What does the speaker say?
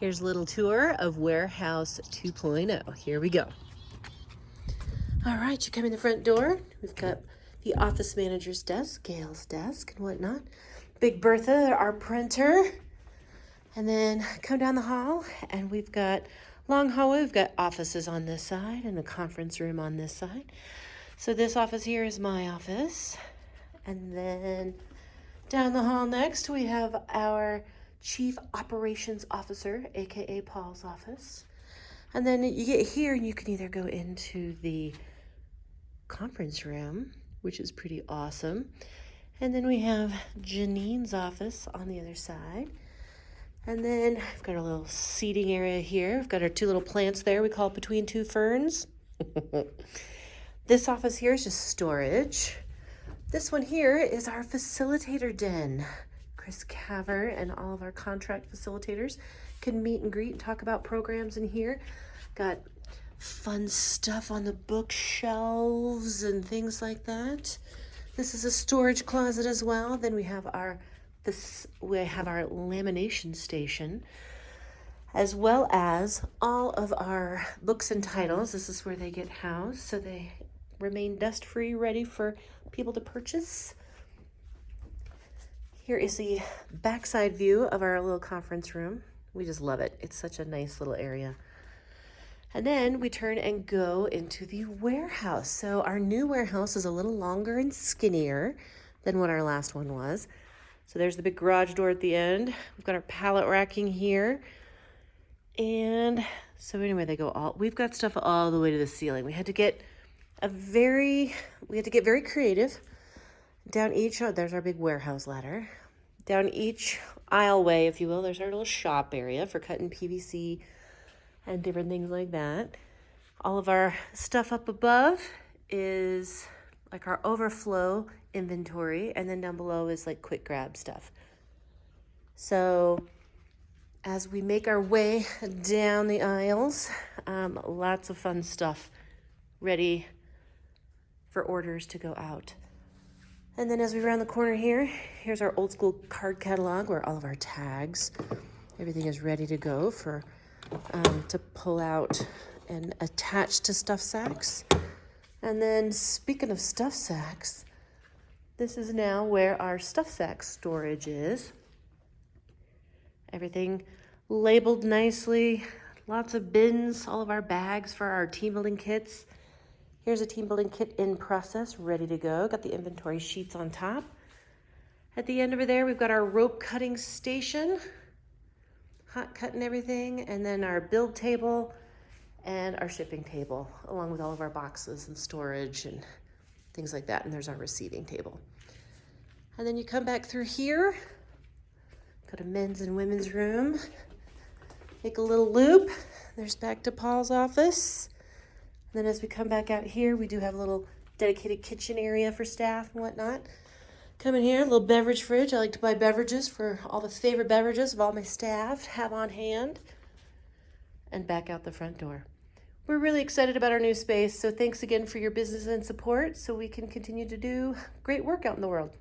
Here's a little tour of Warehouse 2.0. Here we go. All right, you come in the front door. We've got the office manager's desk, Gail's desk, and whatnot. Big Bertha, our printer. And then come down the hall, and we've got long hallway. We've got offices on this side and a conference room on this side. So this office here is my office. And then down the hall next, we have our Chief Operations Officer, aka Paul's office. And then you get here and you can either go into the conference room, which is pretty awesome. And then we have Janine's office on the other side. And then we've got a little seating area here. We've got our two little plants there. We call it Between Two Ferns. This office here is just storage. This one here is our facilitator den. Chris Caver and all of our contract facilitators can meet and greet and talk about programs in here. Got fun stuff on the bookshelves and things like that. This is a storage closet as well. Then we have our lamination station, as well as all of our books and titles. This is where they get housed, so they remain dust-free, ready for people to purchase. Here is the backside view of our little conference room. We just love it. It's such a nice little area. And then we turn and go into the warehouse. So our new warehouse is a little longer and skinnier than what our last one was. So there's the big garage door at the end. We've got our pallet racking here. And so anyway, we've got stuff all the way to the ceiling. We had to get very creative. Down there's our big warehouse ladder. Down each aisleway, if you will, there's our little shop area for cutting PVC and different things like that. All of our stuff up above is like our overflow inventory, and then down below is like quick grab stuff. So as we make our way down the aisles, lots of fun stuff ready for orders to go out. And then as we round the corner here, here's our old school card catalog where all of our tags, everything is ready to go for to pull out and attach to stuff sacks. And then speaking of stuff sacks, this is now where our stuff sack storage is. Everything labeled nicely, lots of bins, all of our bags for our team building kits. Here's a team building kit in process, ready to go. Got the inventory sheets on top. At the end over there, we've got our rope cutting station, hot cutting everything, and then our build table and our shipping table, along with all of our boxes and storage and things like that. And there's our receiving table. And then you come back through here, go to men's and women's room, make a little loop. There's back to Paul's office. Then as we come back out here, we do have a little dedicated kitchen area for staff and whatnot. Come in here, a little beverage fridge. I like to buy beverages for all the favorite beverages of all my staff, have on hand. And back out the front door. We're really excited about our new space, so thanks again for your business and support so we can continue to do great work out in the world.